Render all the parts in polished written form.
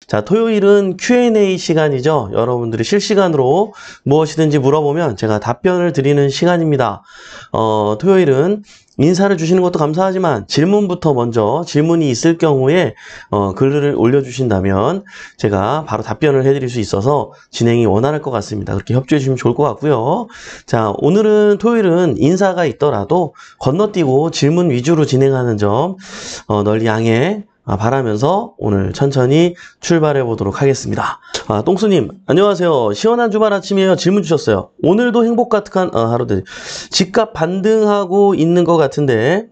자, 토요일은 Q&A 시간이죠. 여러분들이 실시간으로 무엇이든지 물어보면 제가 답변을 드리는 시간입니다. 토요일은 인사를 주시는 것도 감사하지만 질문부터 먼저 질문이 있을 경우에 글을 올려주신다면 제가 바로 답변을 해드릴 수 있어서 진행이 원활할 것 같습니다. 그렇게 협조해 주시면 좋을 것 같고요. 자, 오늘은 토요일은 인사가 있더라도 건너뛰고 질문 위주로 진행하는 점 널리 양해 바라면서 오늘 천천히 출발해 보도록 하겠습니다. 똥수님 안녕하세요. 시원한 주말 아침이에요. 질문 주셨어요. 오늘도 행복 가득한 하루들. 집값 반등하고 있는 것 같은데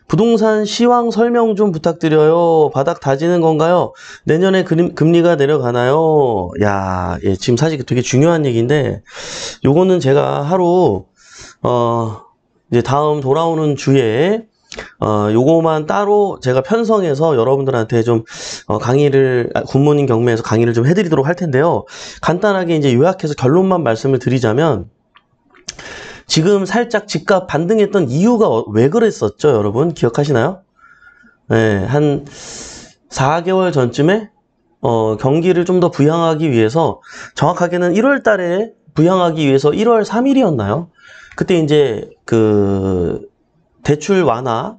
부동산 시황 설명 좀 부탁드려요. 바닥 다지는 건가요? 내년에 금리가 내려가나요? 야, 예, 지금 사실 되게 중요한 얘기인데 요거는 제가 하루 이제 다음 돌아오는 주에 요거만 따로 제가 편성해서 여러분들한테 좀 강의를 굿모닝 경매에서 강의를 좀 해드리도록 할 텐데요. 간단하게 이제 요약해서 결론만 말씀을 드리자면 지금 살짝 집값 반등했던 이유가 왜 그랬었죠, 여러분? 기억하시나요? 네, 한 4개월 전쯤에 경기를 좀 더 부양하기 위해서 정확하게는 1월 달에 부양하기 위해서 1월 3일이었나요? 그때 이제 그 대출 완화,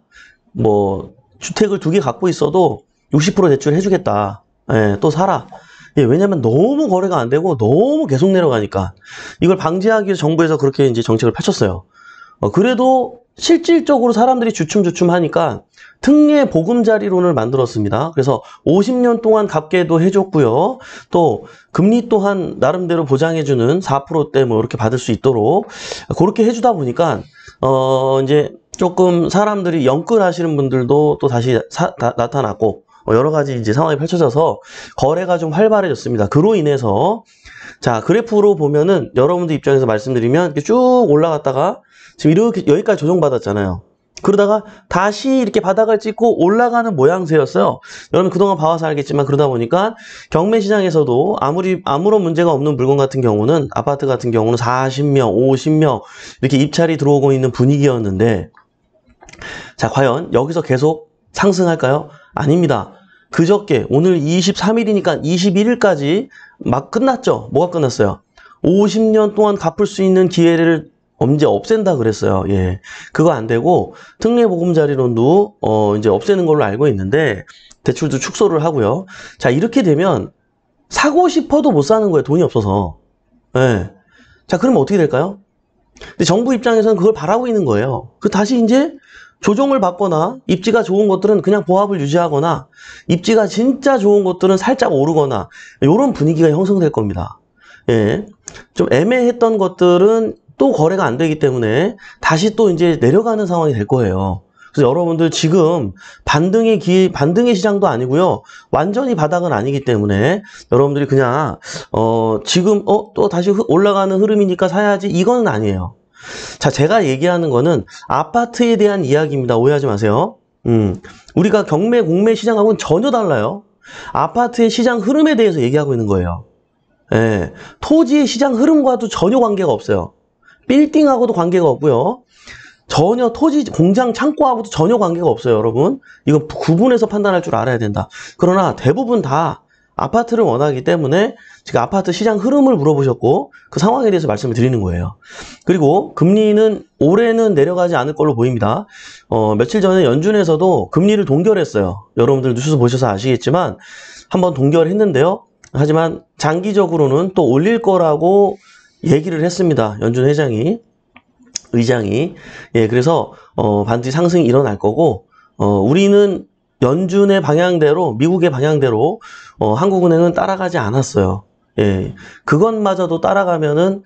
뭐 주택을 2개 갖고 있어도 60% 대출 해주겠다. 예, 또 사라. 예, 왜냐면 너무 거래가 안 되고 너무 계속 내려가니까 이걸 방지하기 위해서 정부에서 그렇게 이제 정책을 펼쳤어요. 그래도 실질적으로 사람들이 주춤주춤 하니까 특례 보금자리론을 만들었습니다. 그래서 50년 동안 갚게도 해줬고요. 또 금리 또한 나름대로 보장해주는 4%대 뭐 이렇게 받을 수 있도록 그렇게 해주다 보니까 이제 조금 사람들이 영끌 하시는 분들도 또 다시 나타났고 여러 가지 이제 상황이 펼쳐져서 거래가 좀 활발해졌습니다. 그로 인해서 자, 그래프로 보면은 여러분들 입장에서 말씀드리면 이렇게 쭉 올라갔다가 지금 이렇게 여기까지 조정받았잖아요. 그러다가 다시 이렇게 바닥을 찍고 올라가는 모양새였어요. 여러분 그동안 봐와서 알겠지만 그러다 보니까 경매 시장에서도 아무런 문제가 없는 물건 같은 경우는 아파트 같은 경우는 40명, 50명 이렇게 입찰이 들어오고 있는 분위기였는데 자, 과연 여기서 계속 상승할까요? 아닙니다. 그저께 오늘 23일이니까 21일까지 막 끝났죠. 뭐가 끝났어요? 50년 동안 갚을 수 있는 기회를 언제 없앤다 그랬어요. 예, 그거 안 되고 특례 보금자리론도 이제 없애는 걸로 알고 있는데 대출도 축소를 하고요. 자, 이렇게 되면 사고 싶어도 못 사는 거예요. 돈이 없어서. 예. 자, 그러면 어떻게 될까요? 근데 정부 입장에서는 그걸 바라고 있는 거예요. 그 다시 이제 조정을 받거나 입지가 좋은 것들은 그냥 보합을 유지하거나 입지가 진짜 좋은 것들은 살짝 오르거나 이런 분위기가 형성될 겁니다. 예. 좀 애매했던 것들은 또 거래가 안 되기 때문에 다시 또 이제 내려가는 상황이 될 거예요. 그래서 여러분들 지금 반등의 시장도 아니고요. 완전히 바닥은 아니기 때문에 여러분들이 그냥 지금 또 다시 올라가는 흐름이니까 사야지 이건 아니에요. 자, 제가 얘기하는 거는 아파트에 대한 이야기입니다. 오해하지 마세요. 우리가 경매, 공매 시장하고는 전혀 달라요. 아파트의 시장 흐름에 대해서 얘기하고 있는 거예요. 예, 토지의 시장 흐름과도 전혀 관계가 없어요. 빌딩하고도 관계가 없고요. 전혀 토지, 공장, 창고하고도 전혀 관계가 없어요, 여러분. 이거 구분해서 판단할 줄 알아야 된다. 그러나 대부분 다 아파트를 원하기 때문에 지금 아파트 시장 흐름을 물어보셨고 그 상황에 대해서 말씀을 드리는 거예요. 그리고 금리는 올해는 내려가지 않을 걸로 보입니다. 며칠 전에 연준에서도 금리를 동결했어요. 여러분들 뉴스 보셔서 아시겠지만 한번 동결했는데요. 하지만 장기적으로는 또 올릴 거라고 얘기를 했습니다. 연준 의장이. 예, 그래서 반드시 상승이 일어날 거고 우리는 연준의 방향대로, 미국의 방향대로 한국은행은 따라가지 않았어요. 예, 그것마저도 따라가면은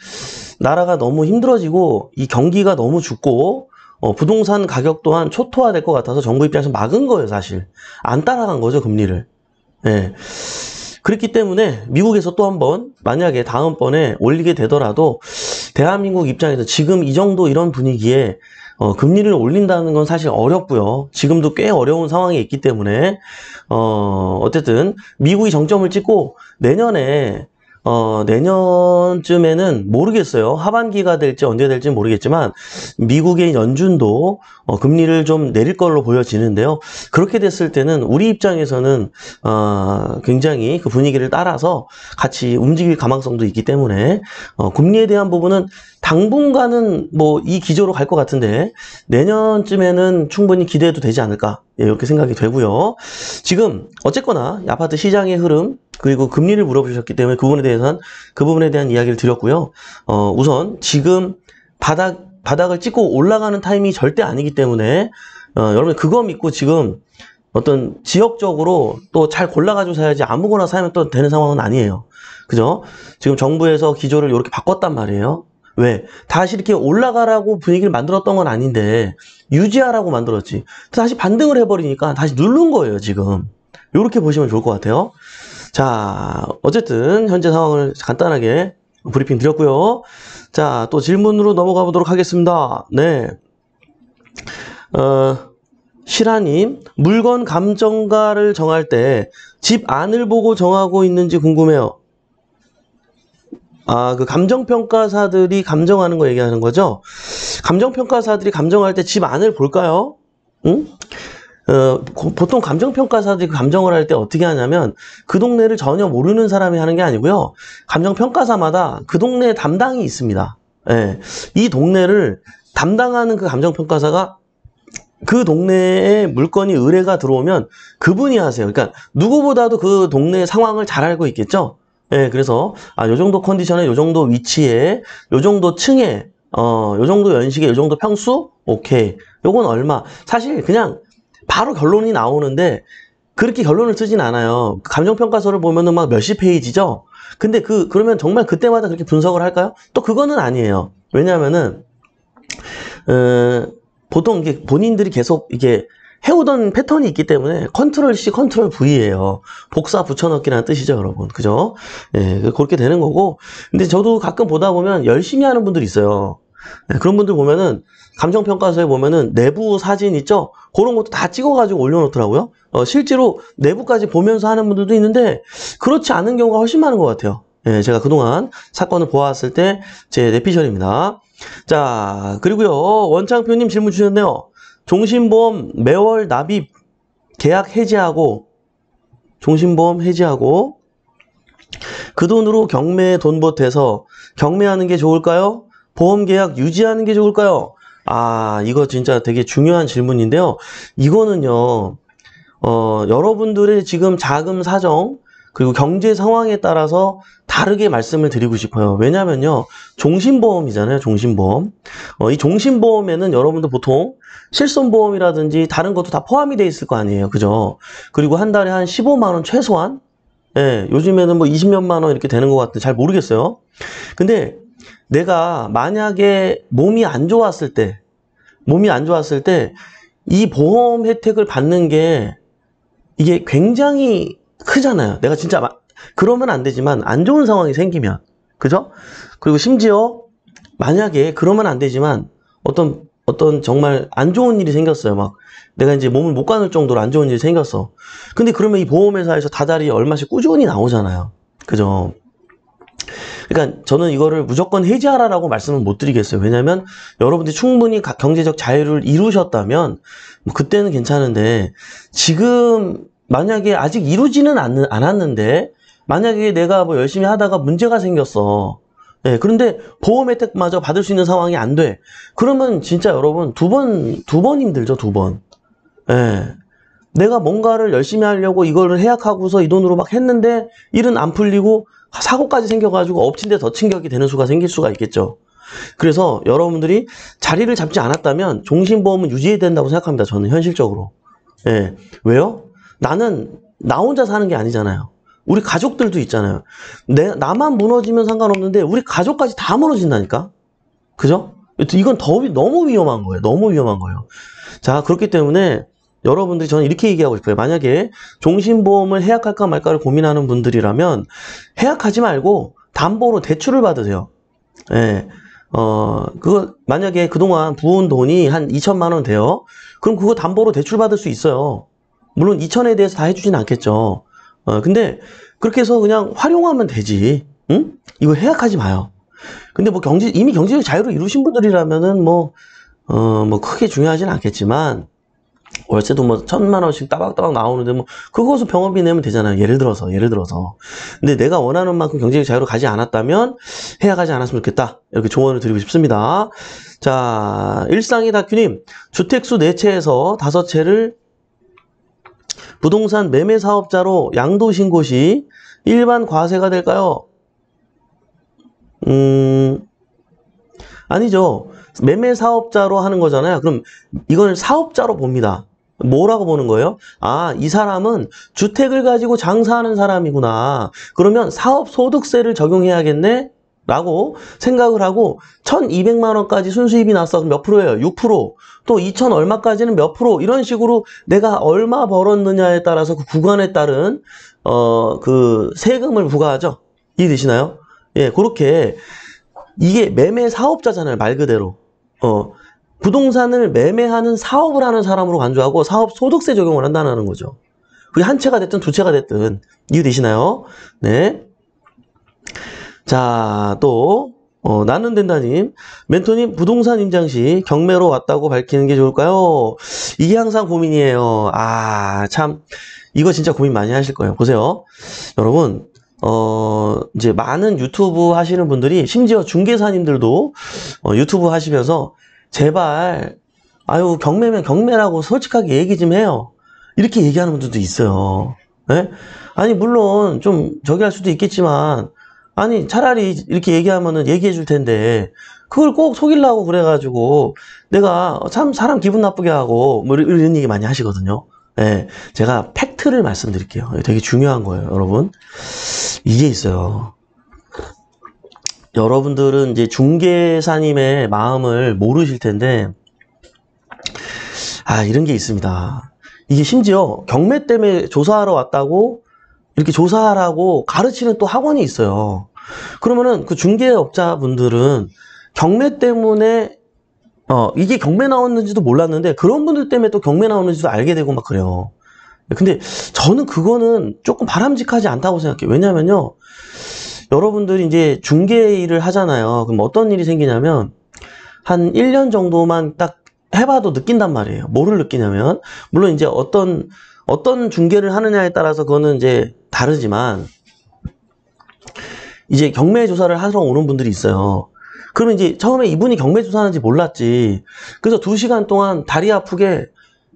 나라가 너무 힘들어지고 이 경기가 너무 죽고 부동산 가격 또한 초토화될 것 같아서 정부 입장에서 막은 거예요, 사실. 안 따라간 거죠, 금리를. 예. 그렇기 때문에 미국에서 또 한 번 만약에 다음번에 올리게 되더라도 대한민국 입장에서 지금 이 정도 이런 분위기에 금리를 올린다는 건 사실 어렵고요. 지금도 꽤 어려운 상황에 있기 때문에 어쨌든 미국이 정점을 찍고 내년에 내년쯤에는 모르겠어요. 하반기가 될지 언제 될지 모르겠지만 미국의 연준도 금리를 좀 내릴 걸로 보여지는데요. 그렇게 됐을 때는 우리 입장에서는 굉장히 그 분위기를 따라서 같이 움직일 가망성도 있기 때문에 금리에 대한 부분은 당분간은 뭐 이 기조로 갈 것 같은데 내년쯤에는 충분히 기대해도 되지 않을까, 예, 이렇게 생각이 되고요. 지금 어쨌거나 아파트 시장의 흐름 그리고 금리를 물어보셨기 때문에 그 부분에 대한 이야기를 드렸고요. 우선 지금 바닥을 찍고 올라가는 타이밍이 절대 아니기 때문에 여러분 그거 믿고 지금 어떤 지역적으로 또 잘 골라가지고 사야지 아무거나 사면 또 되는 상황은 아니에요. 그죠? 지금 정부에서 기조를 이렇게 바꿨단 말이에요. 왜? 다시 이렇게 올라가라고 분위기를 만들었던 건 아닌데 유지하라고 만들었지. 다시 반등을 해버리니까 다시 누른 거예요, 지금. 이렇게 보시면 좋을 것 같아요. 자, 어쨌든 현재 상황을 간단하게 브리핑 드렸고요. 자, 또 질문으로 넘어가 보도록 하겠습니다. 네. 시라님, 물건 감정가를 정할 때 집 안을 보고 정하고 있는지 궁금해요. 그 감정평가사들이 감정하는 거 얘기하는 거죠? 감정평가사들이 감정할 때 집 안을 볼까요? 응? 보통 감정평가사들이 감정을 할 때 어떻게 하냐면 그 동네를 전혀 모르는 사람이 하는 게 아니고요. 감정평가사마다 그 동네에 담당이 있습니다. 예, 이 동네를 담당하는 그 감정평가사가 그 동네에 물건이 의뢰가 들어오면 그분이 하세요. 그러니까 누구보다도 그 동네 상황을 잘 알고 있겠죠. 예, 그래서 요 정도 컨디션에 요 정도 위치에 요 정도 층에 요 정도 연식에 요 정도 평수? 오케이. 요건 얼마? 사실 그냥 바로 결론이 나오는데 그렇게 결론을 쓰진 않아요. 감정평가서를 보면은 막 몇십 페이지죠? 근데 그러면 정말 그때마다 그렇게 분석을 할까요? 또 그거는 아니에요. 왜냐하면은, 보통 이게 본인들이 계속 이게 해오던 패턴이 있기 때문에 컨트롤 C, 컨트롤 V예요. 복사 붙여넣기라는 뜻이죠, 여러분. 그죠? 예, 그렇게 되는 거고. 근데 저도 가끔 보다 보면 열심히 하는 분들이 있어요. 네, 그런 분들 보면은 감정평가서에 보면은 내부 사진 있죠? 그런 것도 다 찍어가지고 올려놓더라고요. 실제로 내부까지 보면서 하는 분들도 있는데 그렇지 않은 경우가 훨씬 많은 것 같아요. 예, 제가 그동안 사건을 보았을 때 제 내피셜입니다. 자, 그리고요, 원창표님 질문 주셨네요. 종신보험 매월 납입 계약 해지하고 종신보험 해지하고 그 돈으로 경매에 돈 보태서 경매하는 게 좋을까요? 보험계약 유지하는 게 좋을까요? 이거 진짜 되게 중요한 질문인데요. 이거는요, 여러분들의 지금 자금 사정, 그리고 경제 상황에 따라서 다르게 말씀을 드리고 싶어요. 왜냐면요, 종신보험이잖아요, 종신보험. 이 종신보험에는 여러분들 보통 실손보험이라든지 다른 것도 다 포함이 돼 있을 거 아니에요. 그죠? 그리고 한 달에 한 15만원 최소한? 예, 요즘에는 뭐 20몇만 원 이렇게 되는 것 같은데 잘 모르겠어요. 근데 내가 만약에 몸이 안 좋았을 때 이 보험 혜택을 받는 게 이게 굉장히 크잖아요. 내가 진짜 그러면 안 되지만 안 좋은 상황이 생기면, 그죠? 그리고 심지어 만약에 그러면 안 되지만 어떤 정말 안 좋은 일이 생겼어요. 막 내가 이제 몸을 못 가눌 정도로 안 좋은 일이 생겼어. 근데 그러면 이 보험회사에서 다달이 얼마씩 꾸준히 나오잖아요. 그죠? 그러니까 저는 이거를 무조건 해지하라라고 말씀을 못 드리겠어요. 왜냐면 여러분들이 충분히 경제적 자유를 이루셨다면 뭐 그때는 괜찮은데 지금 만약에 아직 이루지는 않았는데 만약에 내가 뭐 열심히 하다가 문제가 생겼어. 예, 그런데 보험 혜택마저 받을 수 있는 상황이 안 돼. 그러면 진짜 여러분 두 번 힘들죠, 두 번. 예. 내가 뭔가를 열심히 하려고 이거를 해약하고서 이 돈으로 막 했는데 일은 안 풀리고 사고까지 생겨가지고 엎친 데 더 충격이 되는 수가 생길 수가 있겠죠. 그래서 여러분들이 자리를 잡지 않았다면 종신보험은 유지해야 된다고 생각합니다. 저는 현실적으로. 예. 왜요? 나는 나 혼자 사는 게 아니잖아요. 우리 가족들도 있잖아요. 나만 무너지면 상관없는데 우리 가족까지 다 무너진다니까. 그죠? 이건 너무 위험한 거예요. 너무 위험한 거예요. 자, 그렇기 때문에 여러분들이 저는 이렇게 얘기하고 싶어요. 만약에 종신보험을 해약할까 말까를 고민하는 분들이라면 해약하지 말고 담보로 대출을 받으세요. 예. 그거 만약에 그동안 부은 돈이 한 2천만 원 돼요. 그럼 그거 담보로 대출 받을 수 있어요. 물론 2천에 대해서 다 해주진 않겠죠. 근데 그렇게 해서 그냥 활용하면 되지. 응? 이거 해약하지 마요. 근데 뭐 이미 경제적 자유를 이루신 분들이라면은 뭐 크게 중요하진 않겠지만, 월세도 뭐 1,000만 원씩 따박따박 나오는데 뭐 그것을 병원비 내면 되잖아요. 예를 들어서. 근데 내가 원하는 만큼 경제적 자유로 가지 않았다면 해약하지 않았으면 좋겠다. 이렇게 조언을 드리고 싶습니다. 자, 일상이 다큐님, 주택수 4채에서 5채를 부동산 매매 사업자로 양도신 곳이 일반 과세가 될까요? 아니죠. 매매 사업자로 하는 거잖아요. 그럼 이걸 사업자로 봅니다. 뭐라고 보는 거예요? 아, 이 사람은 주택을 가지고 장사하는 사람이구나. 그러면 사업소득세를 적용해야겠네? 라고 생각을 하고 1,200만 원까지 순수입이 났어. 그럼 몇 프로예요? 6%. 또 2,000 얼마까지는 몇 프로? 이런 식으로 내가 얼마 벌었느냐에 따라서 그 구간에 따른 그 세금을 부과하죠. 이해되시나요? 예, 그렇게 이게 매매 사업자잖아요. 말 그대로. 부동산을 매매하는 사업을 하는 사람으로 간주하고 사업 소득세 적용을 한다는 거죠. 그게 한 채가 됐든 두 채가 됐든. 이해되시나요? 네. 자, 또 나는 된다님, 멘토님 부동산 임장 시 경매로 왔다고 밝히는 게 좋을까요? 이게 항상 고민이에요. 아, 참 이거 진짜 고민 많이 하실 거예요. 보세요, 여러분. 이제 많은 유튜브 하시는 분들이, 심지어 중개사님들도 유튜브 하시면서 제발, 아유, 경매면 경매라고 솔직하게 얘기 좀 해요. 이렇게 얘기하는 분들도 있어요. 네? 아니, 물론 좀 저기 할 수도 있겠지만, 아니, 차라리 이렇게 얘기하면은 얘기해 줄 텐데, 그걸 꼭 속이려고 그래가지고, 내가 참 사람 기분 나쁘게 하고, 뭐 이런 얘기 많이 하시거든요. 네, 제가 팩트를 말씀드릴게요. 되게 중요한 거예요, 여러분. 이게 있어요. 여러분들은 이제 중개사님의 마음을 모르실 텐데, 이런 게 있습니다. 이게 심지어 경매 때문에 조사하러 왔다고 이렇게 조사하라고 가르치는 또 학원이 있어요. 그러면은 그 중개업자분들은 경매 때문에 이게 경매 나왔는지도 몰랐는데 그런 분들 때문에 또 경매 나오는지도 알게 되고 막 그래요. 근데 저는 그거는 조금 바람직하지 않다고 생각해요. 왜냐면요, 여러분들이 이제 중개 일을 하잖아요. 그럼 어떤 일이 생기냐면 한 1년 정도만 딱 해봐도 느낀단 말이에요. 뭐를 느끼냐면, 물론 이제 어떤 중개를 하느냐에 따라서 그거는 이제 다르지만, 이제 경매 조사를 하러 오는 분들이 있어요. 그러면 이제 처음에 이분이 경매 조사하는지 몰랐지. 그래서 2시간 동안 다리 아프게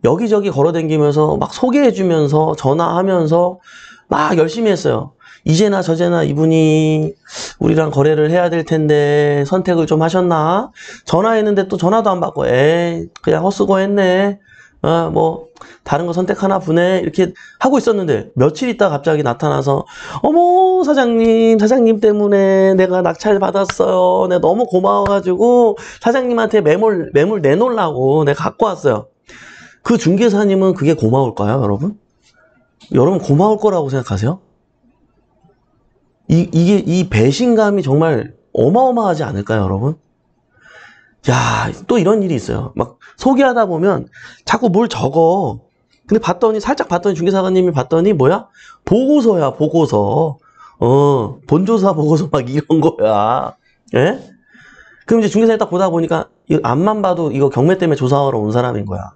여기저기 걸어다니면서 막 소개해주면서 전화하면서 막 열심히 했어요. 이제나 저제나 이분이 우리랑 거래를 해야 될 텐데 선택을 좀 하셨나? 전화했는데 또 전화도 안 받고, 그냥 헛수고 했네. 뭐 다른 거 선택하나 보네. 이렇게 하고 있었는데 며칠 있다 갑자기 나타나서, 어머, 사장님 때문에 내가 낙찰 받았어요. 내가 너무 고마워가지고 사장님한테 매물 내놓으려고 내가 갖고 왔어요. 그 중개사님은 그게 고마울까요, 여러분? 여러분 고마울 거라고 생각하세요? 이 배신감이 정말 어마어마하지 않을까요, 여러분? 야, 또 이런 일이 있어요. 막 소개하다 보면 자꾸 뭘 적어. 근데 살짝 봤더니 중개사님이 봤더니 뭐야? 보고서야, 보고서. 본조사 보고서 막 이런 거야. 예? 그럼 이제 중개사님 딱 보다 보니까 앞만 봐도 이거 경매 때문에 조사하러 온 사람인 거야.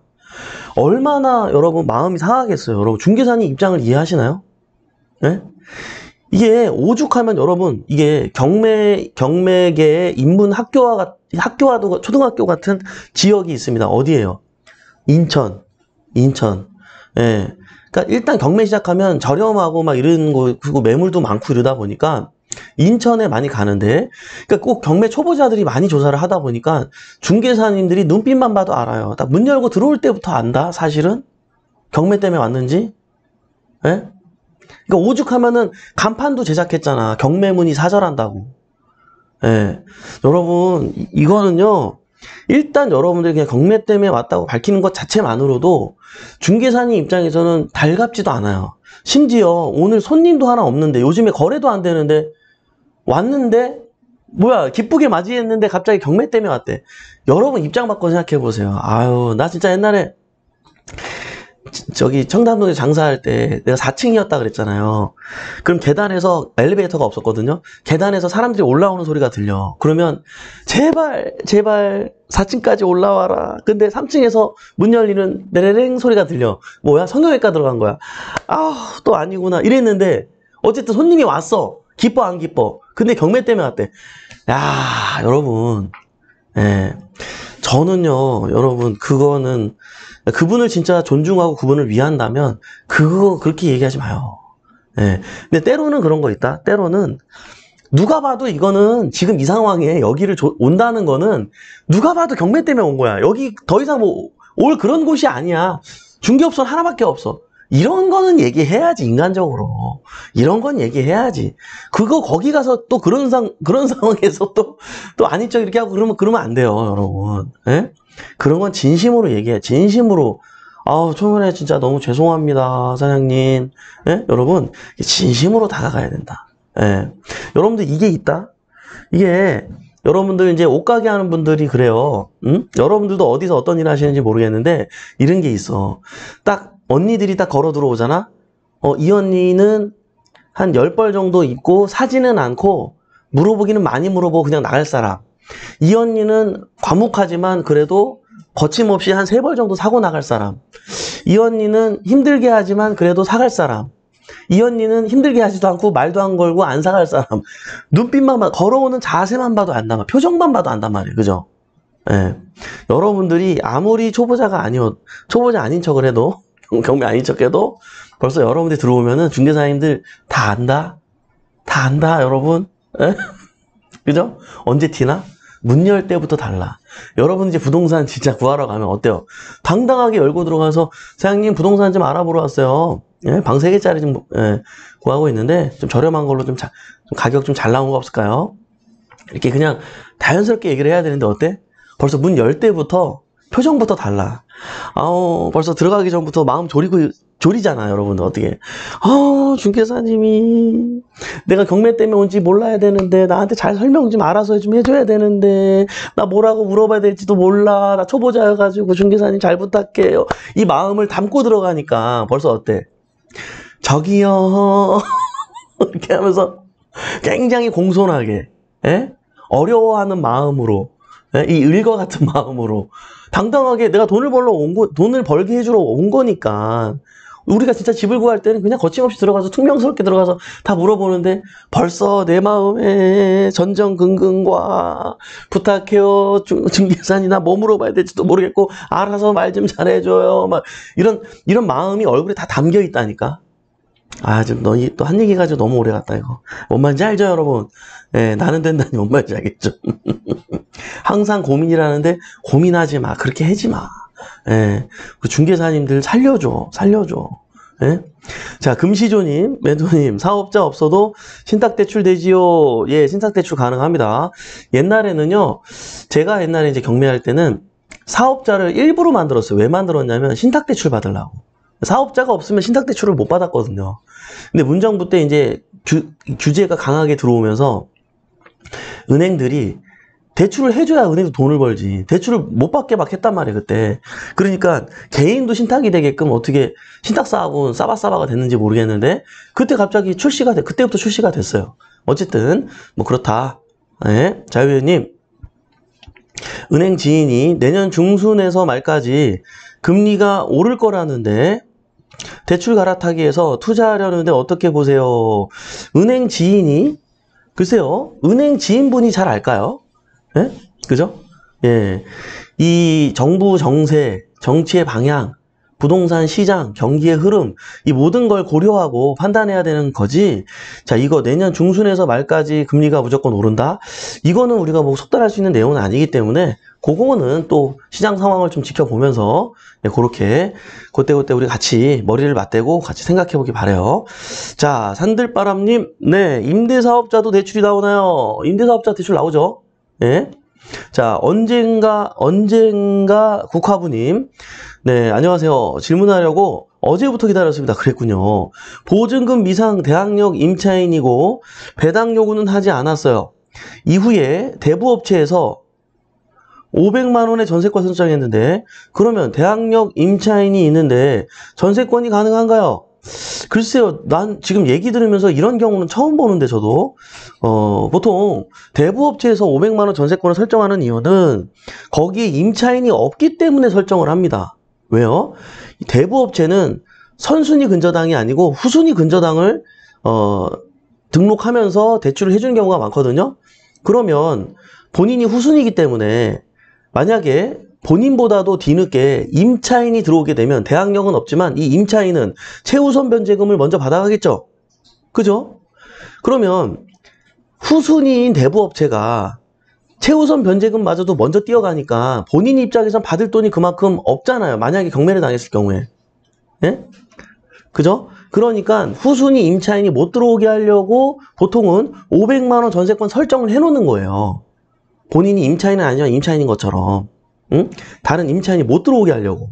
얼마나 여러분 마음이 상하겠어요. 여러분 중개사님 입장을 이해하시나요? 예? 이게 오죽하면 여러분, 이게 경매계의 인문 학교와도 초등학교 같은 지역이 있습니다. 어디예요? 인천. 예. 그러니까 일단 경매 시작하면 저렴하고 막 이런 거, 그리고 매물도 많고 이러다 보니까 인천에 많이 가는데, 그러니까 꼭 경매 초보자들이 많이 조사를 하다 보니까 중개사님들이 눈빛만 봐도 알아요. 딱 문 열고 들어올 때부터 안다, 사실은? 경매 때문에 왔는지? 예? 그러니까 오죽하면은 간판도 제작했잖아. 경매문의 사절한다고. 예. 여러분, 이거는요, 일단 여러분들이 그냥 경매 때문에 왔다고 밝히는 것 자체만으로도 중개사님 입장에서는 달갑지도 않아요. 심지어 오늘 손님도 하나 없는데, 요즘에 거래도 안 되는데, 왔는데, 뭐야, 기쁘게 맞이했는데 갑자기 경매 때문에 왔대. 여러분 입장 바꿔 생각해 보세요. 아유, 나 진짜 옛날에 저기 청담동에 장사할 때 내가 4층이었다 그랬잖아요. 그럼 계단에서 엘리베이터가 없었거든요. 계단에서 사람들이 올라오는 소리가 들려. 그러면 제발 4층까지 올라와라. 근데 3층에서 문 열리는 내레랭 소리가 들려. 뭐야? 성형외과 들어간 거야. 아, 또 아니구나. 이랬는데 어쨌든 손님이 왔어. 기뻐 안 기뻐? 근데 경매 때문에 왔대. 야, 여러분. 예. 저는요, 여러분, 그거는 그분을 진짜 존중하고 그분을 위한다면 그거 그렇게 얘기하지 마요. 예. 근데 때로는 그런 거 있다. 때로는 누가 봐도 이거는 지금 이 상황에 여기를 온다는 거는 누가 봐도 경매 때문에 온 거야. 여기 더 이상 뭐 올 그런 곳이 아니야. 중개업소는 하나밖에 없어. 이런 거는 얘기해야지, 인간적으로. 이런 건 얘기해야지. 거기 가서 또 그런 상황에서 또 아닌 척 이렇게 하고 그러면 안 돼요, 여러분. 예? 그런 건 진심으로 얘기해. 진심으로. 아우, 초면에 진짜 너무 죄송합니다, 사장님. 예? 여러분, 진심으로 다가가야 된다. 예. 여러분들 이게 있다? 이게, 여러분들 이제 옷가게 하는 분들이 그래요. 응? 여러분들도 어디서 어떤 일 하시는지 모르겠는데, 이런 게 있어. 딱, 언니들이 딱 걸어 들어오잖아? 이 언니는 한 10벌 정도 입고 사지는 않고, 물어보기는 많이 물어보고 그냥 나갈 사람. 이 언니는 과묵하지만 그래도 거침없이 한 3벌 정도 사고 나갈 사람. 이 언니는 힘들게 하지만 그래도 사갈 사람. 이 언니는 힘들게 하지도 않고 말도 안 걸고 안 사갈 사람. 눈빛만 봐, 걸어오는 자세만 봐도 안단 말이야. 표정만 봐도 안단 말이에요. 그죠? 예. 여러분들이 아무리 초보자 아닌 척을 해도, 경매 아닌 척 해도 벌써 여러분들이 들어오면은 중개사님들 다 안다, 여러분. 예? 그죠? 언제 티나? 문 열 때부터 달라. 여러분 이제 부동산 진짜 구하러 가면 어때요? 당당하게 열고 들어가서 사장님 부동산 좀 알아보러 왔어요. 예? 방 3개짜리 좀 구하고 있는데 좀 저렴한 걸로 좀 가격 좀 잘 나온 거 없을까요? 이렇게 그냥 자연스럽게 얘기를 해야 되는데 어때? 벌써 문 열 때부터 표정부터 달라. 벌써 들어가기 전부터 마음 졸이잖아, 여러분들. 어떻게. 중개사님이 내가 경매 때문에 온지 몰라야 되는데 나한테 잘 설명 좀 알아서 좀 해줘야 되는데 나 뭐라고 물어봐야 될지도 몰라. 나 초보자여가지고 중개사님 잘 부탁해요. 이 마음을 담고 들어가니까 벌써 어때? 저기요. 이렇게 하면서 굉장히 공손하게, 예? 어려워하는 마음으로, 예? 이 을과 같은 마음으로 당당하게 내가 돈을 벌게 해주러 온 거니까. 우리가 진짜 집을 구할 때는 그냥 거침없이 들어가서 퉁명스럽게 들어가서 다 물어보는데 벌써 내 마음에 전전긍긍과 부탁해요, 중개사님, 나 뭐 물어봐야 될지도 모르겠고 알아서 말 좀 잘해줘요, 막 이런 마음이 얼굴에 다 담겨 있다니까. 지금 너 또 한 얘기 가지고 너무 오래 갔다, 이거. 뭔 말인지 알죠, 여러분? 예, 나는 된다니 뭔 말인지 알겠죠? 항상 고민이라는데 고민하지 마. 그렇게 하지 마. 예, 그 중개사님들 살려줘. 예? 자, 금시조님, 매도님, 사업자 없어도 신탁대출 되지요? 예, 신탁대출 가능합니다. 옛날에는요, 제가 옛날에 이제 경매할 때는 사업자를 일부러 만들었어요. 왜 만들었냐면 신탁대출 받으려고. 사업자가 없으면 신탁대출을 못 받았거든요. 근데 문정부 때 이제 규제가 강하게 들어오면서 은행들이 대출을 해줘야 은행도 돈을 벌지. 대출을 못 받게 막 했단 말이에요, 그때. 그러니까 개인도 신탁이 되게끔 어떻게 신탁사업은 싸바싸바가 됐는지 모르겠는데 그때 갑자기 그때부터 출시가 됐어요. 어쨌든 뭐 그렇다. 네. 자유회원님, 은행 지인이 내년 중순에서 말까지 금리가 오를 거라는데 대출 갈아타기에서 투자하려는데 어떻게 보세요? 은행 지인이? 글쎄요, 은행 지인분이 잘 알까요? 예? 그죠? 예. 이 정부 정세, 정치의 방향, 부동산 시장, 경기의 흐름, 이 모든 걸 고려하고 판단해야 되는 거지. 자, 이거 내년 중순에서 말까지 금리가 무조건 오른다? 이거는 우리가 뭐 속단할 수 있는 내용은 아니기 때문에 그거는 또 시장 상황을 좀 지켜보면서 그렇게 그때 우리 같이 머리를 맞대고 같이 생각해 보기 바래요. 자, 산들바람님, 네, 임대사업자도 대출이 나오나요? 임대사업자 대출 나오죠? 예. 자, 언젠가 국화부님, 네, 안녕하세요. 질문하려고 어제부터 기다렸습니다. 그랬군요. 보증금 미상 대항력 임차인이고 배당 요구는 하지 않았어요. 이후에 대부업체에서 500만 원의 전세권 설정했는데 그러면 대학력 임차인이 있는데 전세권이 가능한가요? 글쎄요, 난 지금 얘기 들으면서 이런 경우는 처음 보는데 저도 보통 대부업체에서 500만 원 전세권을 설정하는 이유는 거기에 임차인이 없기 때문에 설정을 합니다. 왜요? 대부업체는 선순위 근저당이 아니고 후순위 근저당을 등록하면서 대출을 해주는 경우가 많거든요. 그러면 본인이 후순위이기 때문에 만약에 본인보다도 뒤늦게 임차인이 들어오게 되면 대학력은 없지만 이 임차인은 최우선 변제금을 먼저 받아가겠죠. 그죠? 그러면 후순위인 대부업체가 최우선 변제금마저도 먼저 뛰어가니까 본인 입장에선 받을 돈이 그만큼 없잖아요. 만약에 경매를 당했을 경우에. 예? 그죠? 그러니까 후순위 임차인이 못 들어오게 하려고 보통은 500만 원 전세권 설정을 해놓는 거예요. 본인이 임차인은 아니지만 임차인인 것처럼. 응? 다른 임차인이 못 들어오게 하려고.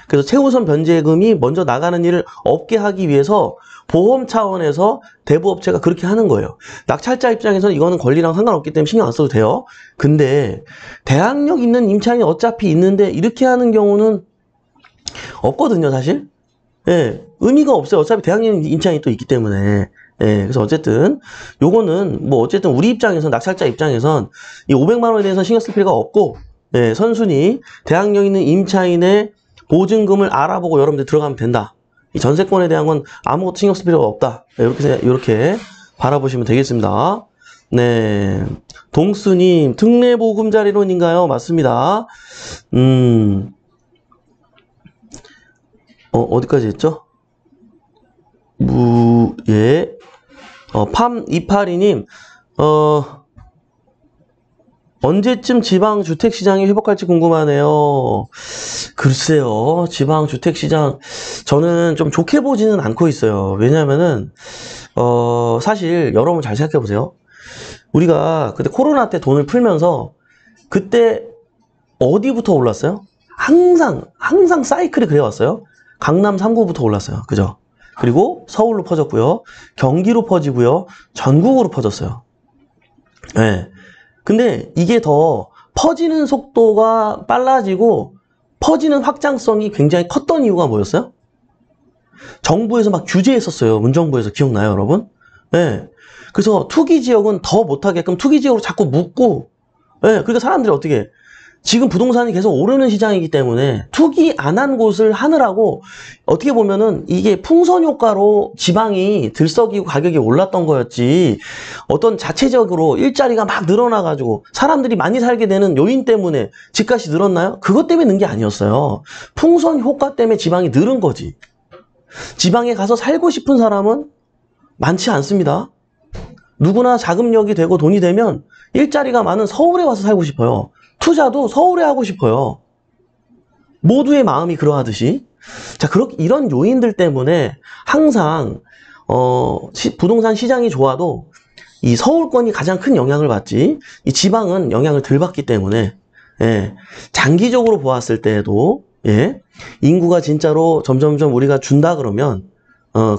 그래서 최우선 변제금이 먼저 나가는 일을 없게 하기 위해서 보험 차원에서 대부업체가 그렇게 하는 거예요. 낙찰자 입장에서는 이거는 권리랑 상관없기 때문에 신경 안 써도 돼요. 근데 대학력 있는 임차인이 어차피 있는데 이렇게 하는 경우는 없거든요, 사실. 예, 의미가 없어요. 어차피 대학력 임차인이 또 있기 때문에. 예, 그래서 어쨌든 요거는 뭐 어쨌든 우리 입장에선 낙찰자 입장에선 이 500만 원에 대해서 신경 쓸 필요가 없고, 예, 선순위 대학력 있는 임차인의 보증금을 알아보고 여러분들 들어가면 된다. 이 전세권에 대한 건 아무것도 신경 쓸 필요가 없다. 네, 이렇게 바라보시면 되겠습니다. 네, 동수님 특례보금자리론인가요? 맞습니다. 어디까지 했죠? 예. 팜282님, 언제쯤 지방 주택시장이 회복할지 궁금하네요. 글쎄요, 지방 주택시장, 저는 좀 좋게 보지는 않고 있어요. 왜냐면은, 사실, 여러분 잘 생각해 보세요. 우리가 그때 코로나 때 돈을 풀면서, 그때 어디부터 올랐어요? 항상 사이클이 그래왔어요. 강남 3구부터 올랐어요. 그죠? 그리고 서울로 퍼졌고요. 경기로 퍼지고요. 전국으로 퍼졌어요. 네. 근데 이게 더 퍼지는 속도가 빨라지고 퍼지는 확장성이 굉장히 컸던 이유가 뭐였어요? 정부에서 막 규제했었어요. 문정부에서 기억나요, 여러분? 네. 그래서 투기 지역은 더 못하게끔 투기 지역으로 자꾸 묶고, 네. 그러니까 사람들이 어떻게 지금 부동산이 계속 오르는 시장이기 때문에 투기 안 한 곳을 하느라고 어떻게 보면은 이게 풍선 효과로 지방이 들썩이고 가격이 올랐던 거였지 어떤 자체적으로 일자리가 막 늘어나가지고 사람들이 많이 살게 되는 요인 때문에 집값이 늘었나요? 그것 때문에 는 게 아니었어요. 풍선 효과 때문에 지방이 늘은 거지. 지방에 가서 살고 싶은 사람은 많지 않습니다. 누구나 자금력이 되고 돈이 되면 일자리가 많은 서울에 와서 살고 싶어요. 투자도 서울에 하고 싶어요. 모두의 마음이 그러하듯이. 자, 이런 요인들 때문에 항상, 부동산 시장이 좋아도 이 서울권이 가장 큰 영향을 받지, 이 지방은 영향을 덜 받기 때문에, 예, 장기적으로 보았을 때에도, 예, 인구가 진짜로 점점점 우리가 준다 그러면,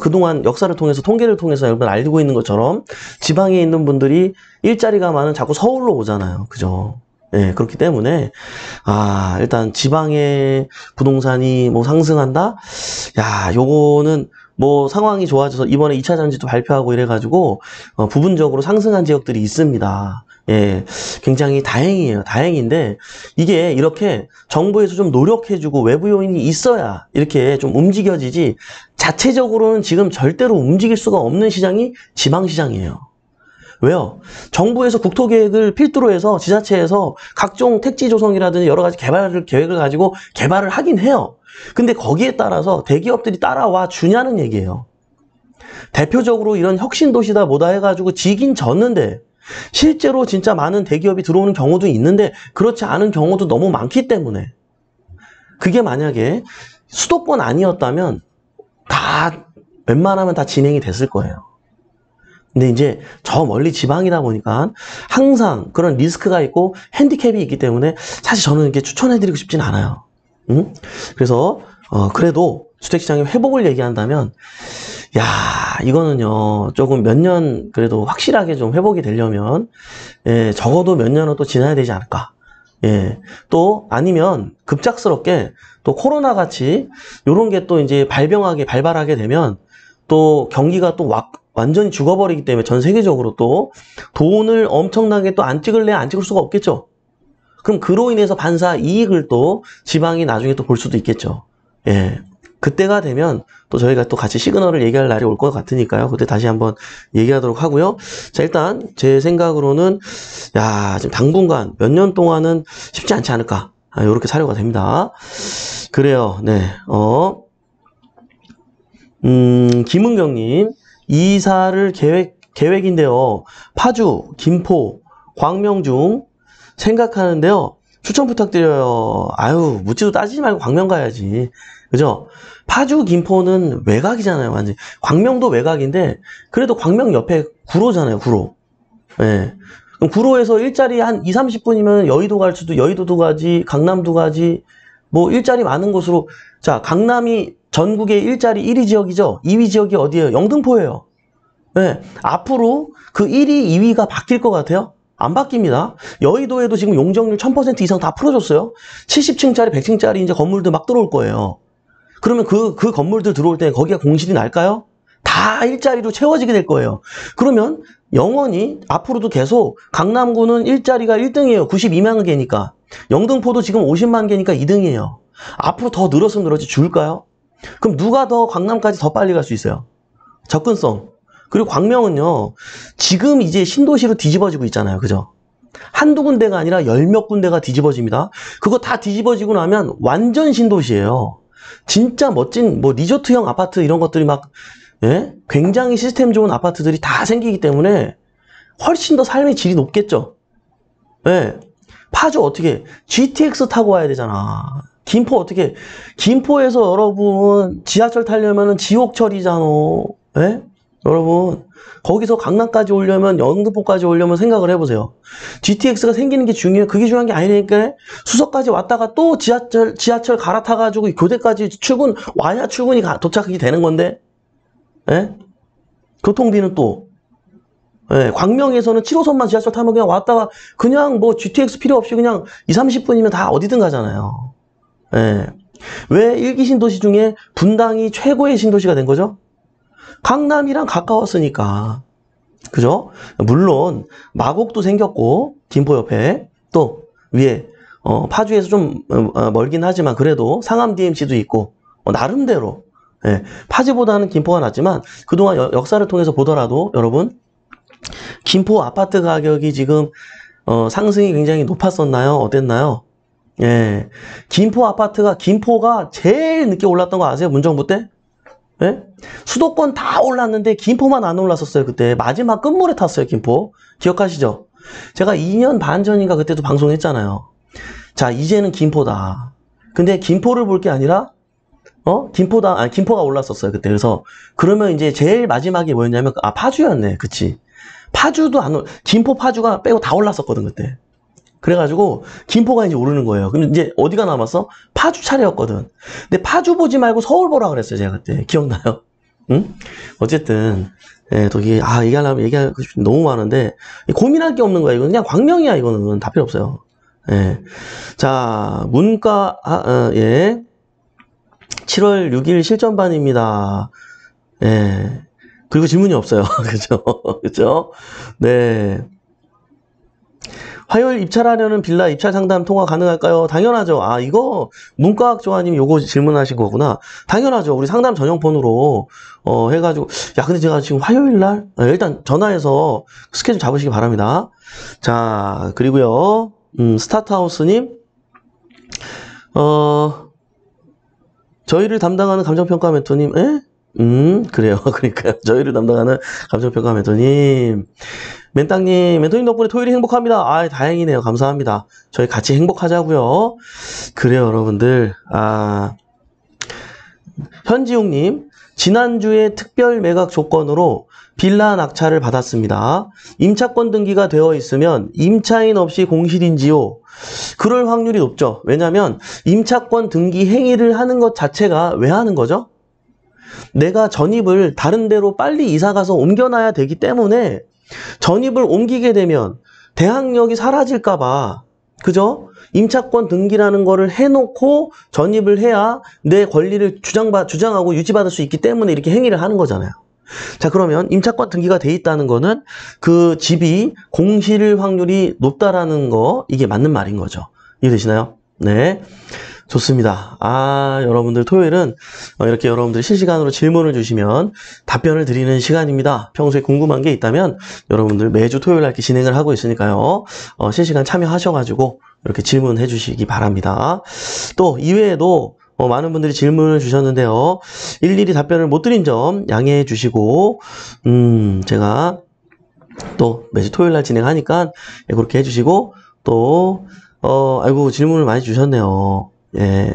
그동안 역사를 통해서, 통계를 통해서 여러분 알고 있는 것처럼 지방에 있는 분들이 일자리가 많은 자꾸 서울로 오잖아요. 그죠? 예, 그렇기 때문에, 일단 지방의 부동산이 뭐 상승한다? 야, 요거는 뭐 상황이 좋아져서 이번에 2차 전지도 발표하고 이래가지고, 부분적으로 상승한 지역들이 있습니다. 예, 굉장히 다행이에요. 다행인데, 이게 이렇게 정부에서 좀 노력해주고 외부 요인이 있어야 이렇게 좀 움직여지지, 자체적으로는 지금 절대로 움직일 수가 없는 시장이 지방시장이에요. 왜요? 정부에서 국토계획을 필두로 해서 지자체에서 각종 택지 조성이라든지 여러 가지 계획을 가지고 개발을 하긴 해요. 근데 거기에 따라서 대기업들이 따라와 주냐는 얘기예요. 대표적으로 이런 혁신도시다 뭐다 해가지고 지긴 졌는데 실제로 진짜 많은 대기업이 들어오는 경우도 있는데 그렇지 않은 경우도 너무 많기 때문에 그게 만약에 수도권 아니었다면 다 웬만하면 다 진행이 됐을 거예요. 근데 이제 저 멀리 지방이다 보니까 항상 그런 리스크가 있고 핸디캡이 있기 때문에 사실 저는 이렇게 추천해드리고 싶진 않아요. 응? 그래서 그래도 주택시장의 회복을 얘기한다면 야 이거는요 조금 몇 년 그래도 확실하게 좀 회복이 되려면 적어도 몇 년은 또 지나야 되지 않을까. 예. 또 아니면 급작스럽게 또 코로나 같이 요런 게 또 이제 발발하게 되면 또 경기가 또 완전히 죽어버리기 때문에 전 세계적으로 또 돈을 엄청나게 또 안 찍을래 안 찍을 수가 없겠죠. 그럼 그로 인해서 반사 이익을 또 지방이 나중에 또 볼 수도 있겠죠. 예. 그때가 되면 또 저희가 또 같이 시그널을 얘기할 날이 올 것 같으니까요. 그때 다시 한번 얘기하도록 하고요. 자, 일단 제 생각으로는 야, 지금 당분간 몇 년 동안은 쉽지 않지 않을까. 요렇게 사료가 됩니다. 그래요. 네. 김은경님, 이사를 계획인데요. 파주, 김포, 광명 중 생각하는데요. 추천 부탁드려요. 아유, 묻지도 따지지 말고 광명 가야지. 그죠? 파주, 김포는 외곽이잖아요, 완전. 광명도 외곽인데, 그래도 광명 옆에 구로잖아요, 구로. 예. 그럼 구로에서 일자리 한 2, 30분이면 여의도 갈 수도, 여의도도 가지, 강남도 가지, 뭐 일자리 많은 곳으로. 자, 강남이 전국의 일자리 1위 지역이죠? 2위 지역이 어디예요? 영등포예요. 예. 앞으로 그 1위, 2위가 바뀔 것 같아요? 안 바뀝니다. 여의도에도 지금 용적률 1000% 이상 다 풀어줬어요. 70층짜리, 100층짜리 이제 건물들 막 들어올 거예요. 그러면 그 건물들 들어올 때 거기가 공실이 날까요? 다 일자리로 채워지게 될 거예요. 그러면 영원히 앞으로도 계속 강남구는 일자리가 1등이에요. 92만 개니까. 영등포도 지금 50만 개니까 2등이에요. 앞으로 더 늘었으면 늘었지 줄까요? 그럼 누가 더 강남까지 더 빨리 갈 수 있어요? 접근성. 그리고 광명은요, 지금 이제 신도시로 뒤집어지고 있잖아요. 그죠? 한두 군데가 아니라 열 몇 군데가 뒤집어집니다. 그거 다 뒤집어지고 나면 완전 신도시예요. 진짜 멋진 뭐 리조트형 아파트 이런 것들이 막 예? 굉장히 시스템 좋은 아파트들이 다 생기기 때문에 훨씬 더 삶의 질이 높겠죠. 예. 파주 어떻게 GTX 타고 와야 되잖아. 김포 어떻게 김포에서 여러분 지하철 타려면은 지옥철이잖아. 예? 여러분 거기서 강남까지 오려면 영등포까지 오려면 생각을 해보세요. GTX가 생기는 게 중요해요. 그게 중요한 게 아니니까 수서까지 왔다가 또 지하철 갈아타가지고 교대까지 와야 출근이 도착이 되는 건데 예? 교통비는 또 예, 광명에서는 7호선만 지하철 타면 그냥 왔다가 그냥 뭐 GTX 필요 없이 그냥 2, 30분이면 다 어디든 가잖아요. 예. 왜 1기 신도시 중에 분당이 최고의 신도시가 된 거죠? 강남이랑 가까웠으니까. 그죠? 물론 마곡도 생겼고 김포 옆에 또 위에 파주에서 좀 멀긴 하지만 그래도 상암 DMC도 있고 나름대로 예, 파주보다는 김포가 낫지만 그동안 역사를 통해서 보더라도 여러분 김포 아파트 가격이 지금 상승이 굉장히 높았었나요? 어땠나요? 예, 김포가 제일 늦게 올랐던 거 아세요? 문정부 때? 예? 수도권 다 올랐는데 김포만 안 올랐었어요. 그때 마지막 끝물에 탔어요. 김포 기억하시죠? 제가 2년 반 전인가 그때도 방송했잖아요. 자, 이제는 김포다. 근데 김포를 볼 게 아니라 김포가 올랐었어요. 그때. 그래서 그러면 이제 제일 마지막에 뭐였냐면 파주였네. 그치? 파주도 김포 파주가 빼고 다 올랐었거든 그때. 그래가지고 김포가 이제 오르는 거예요. 근데 이제 어디가 남았어? 파주 차례였거든. 근데 파주 보지 말고 서울 보라 그랬어요. 제가 그때. 기억나요? 응? 어쨌든 예, 또 이게 얘기하고 싶은 너무 많은데 고민할 게 없는 거야. 이건 그냥 광명이야. 이거는 다 필요 없어요. 예. 자, 문과 예. 7월 6일 실전반입니다. 예. 그리고 질문이 없어요. 그죠? 그죠? 네. 화요일 입찰하려는 빌라 입찰 상담 통화 가능할까요? 당연하죠. 이거 문과학 조아님 요거 질문하신 거구나. 당연하죠. 우리 상담 전용폰으로 해가지고 야 근데 제가 지금 화요일 날 일단 전화해서 스케줄 잡으시기 바랍니다. 자 그리고요 스타트하우스님 저희를 담당하는 감정평가 멘토님 그래요. 그러니까요. 저희를 담당하는 감정평가 멘토님 멘땅님, 멘토님 덕분에 토요일이 행복합니다. 다행이네요. 감사합니다. 저희 같이 행복하자고요. 그래요, 여러분들. 현지용님, 지난주에 특별 매각 조건으로 빌라 낙찰을 받았습니다. 임차권 등기가 되어 있으면 임차인 없이 공실인지요? 그럴 확률이 높죠. 왜냐하면 임차권 등기 행위를 하는 것 자체가 왜 하는 거죠? 내가 전입을 다른 데로 빨리 이사가서 옮겨놔야 되기 때문에 전입을 옮기게 되면 대항력이 사라질까봐 그죠? 임차권 등기라는 거를 해놓고 전입을 해야 내 권리를 주장하고 유지받을 수 있기 때문에 이렇게 행위를 하는 거잖아요. 자, 그러면 임차권 등기가 돼 있다는 거는 그 집이 공실 확률이 높다라는 거, 이게 맞는 말인 거죠. 이해되시나요? 네. 좋습니다. 여러분들 토요일은 이렇게 여러분들 실시간으로 질문을 주시면 답변을 드리는 시간입니다. 평소에 궁금한 게 있다면 여러분들 매주 토요일 날 이렇게 진행을 하고 있으니까요. 실시간 참여하셔가지고 이렇게 질문해 주시기 바랍니다. 또 이외에도 많은 분들이 질문을 주셨는데요. 일일이 답변을 못 드린 점 양해해 주시고, 제가 또 매주 토요일 날 진행하니까 그렇게 해주시고, 또, 아이고, 질문을 많이 주셨네요. 예.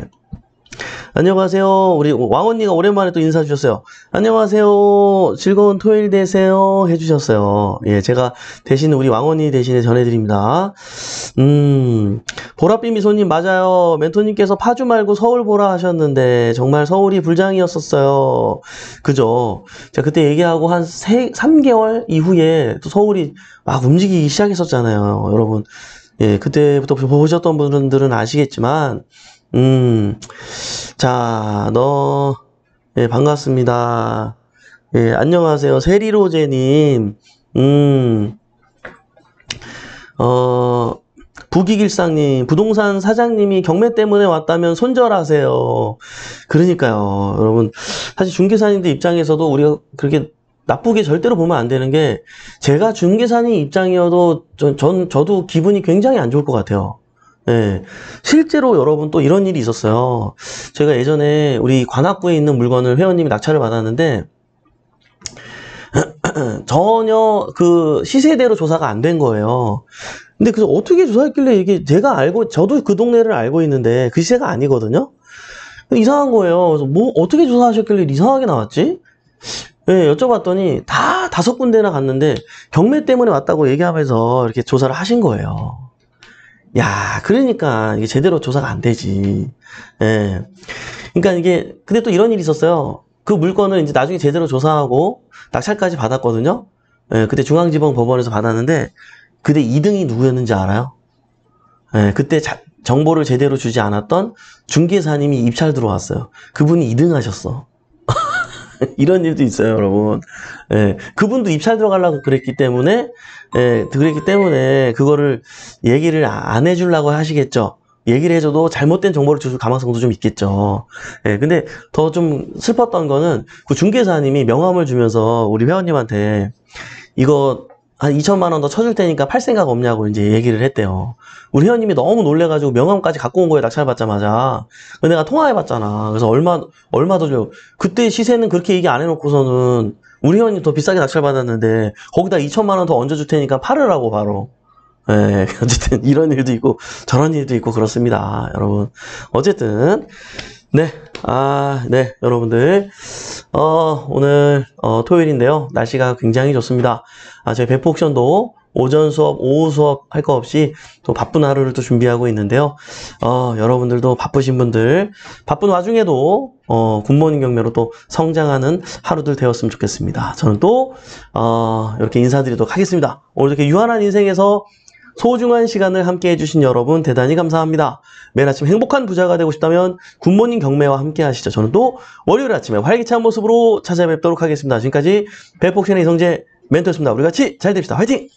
안녕하세요. 우리 왕언니가 오랜만에 또 인사 주셨어요. 안녕하세요. 즐거운 토요일 되세요. 해주셨어요. 예, 제가 대신 우리 왕언니 대신에 전해드립니다. 보랏빛 미소님 맞아요. 멘토님께서 파주 말고 서울 보라 하셨는데 정말 서울이 불장이었었어요. 그죠? 제가 그때 얘기하고 한 3개월 이후에 또 서울이 막 움직이기 시작했었잖아요. 여러분. 예, 그때부터 보셨던 분들은 아시겠지만, 자, 예, 반갑습니다. 예, 안녕하세요. 세리로제님, 부기길상님, 부동산 사장님이 경매 때문에 왔다면 손절하세요. 그러니까요. 여러분, 사실 중개사님들 입장에서도 우리가 그렇게 나쁘게 절대로 보면 안 되는 게, 제가 중개사님 입장이어도 저도 기분이 굉장히 안 좋을 것 같아요. 예. 실제로 여러분 또 이런 일이 있었어요. 제가 예전에 우리 관악구에 있는 물건을 회원님이 낙찰을 받았는데, 전혀 그 시세대로 조사가 안 된 거예요. 근데 그래서 어떻게 조사했길래 이게 제가 저도 그 동네를 알고 있는데 그 시세가 아니거든요? 이상한 거예요. 그래서 뭐 어떻게 조사하셨길래 이상하게 나왔지? 예, 여쭤봤더니 다 5군데나 갔는데 경매 때문에 왔다고 얘기하면서 이렇게 조사를 하신 거예요. 야, 그러니까 이게 제대로 조사가 안 되지. 예. 그러니까 이게 근데 또 이런 일이 있었어요. 그 물건을 이제 나중에 제대로 조사하고 낙찰까지 받았거든요. 예, 그때 중앙지방법원에서 받았는데 그때 2등이 누구였는지 알아요? 예, 그때 정보를 제대로 주지 않았던 중개사님이 입찰 들어왔어요. 그분이 2등 하셨어. 이런 일도 있어요, 여러분. 예, 그분도 입찰 들어가려고 그랬기 때문에, 그거를 얘기를 안 해주려고 하시겠죠. 얘기를 해줘도 잘못된 정보를 줄 가능성도 좀 있겠죠. 예, 근데 더 좀 슬펐던 거는 그 중개사님이 명함을 주면서 우리 회원님한테 이거 한 2천만 원 더 쳐줄 테니까 팔 생각 없냐고 이제 얘기를 했대요. 우리 회원님이 너무 놀래가지고 명함까지 갖고 온 거예요, 낙찰 받자마자. 내가 통화해봤잖아. 그래서 얼마 더 줘요. 그때 시세는 그렇게 얘기 안 해놓고서는 우리 회원님 더 비싸게 낙찰 받았는데 거기다 2천만 원 더 얹어줄 테니까 팔으라고 바로. 예, 어쨌든 이런 일도 있고 저런 일도 있고 그렇습니다, 여러분. 어쨌든 네, 네, 여러분들. 오늘, 토요일인데요. 날씨가 굉장히 좋습니다. 저희 배포 옥션도 오전 수업, 오후 수업 할 거 없이 또 바쁜 하루를 또 준비하고 있는데요. 여러분들도 바쁘신 분들, 바쁜 와중에도, 굿모닝 경매로 또 성장하는 하루들 되었으면 좋겠습니다. 저는 또, 이렇게 인사드리도록 하겠습니다. 오늘 이렇게 유한한 인생에서 소중한 시간을 함께 해주신 여러분 대단히 감사합니다. 매일 아침 행복한 부자가 되고 싶다면 굿모닝 경매와 함께 하시죠. 저는 또 월요일 아침에 활기찬 모습으로 찾아뵙도록 하겠습니다. 지금까지 배포옥션의 이성재 멘토였습니다. 우리 같이 잘 됩시다. 화이팅!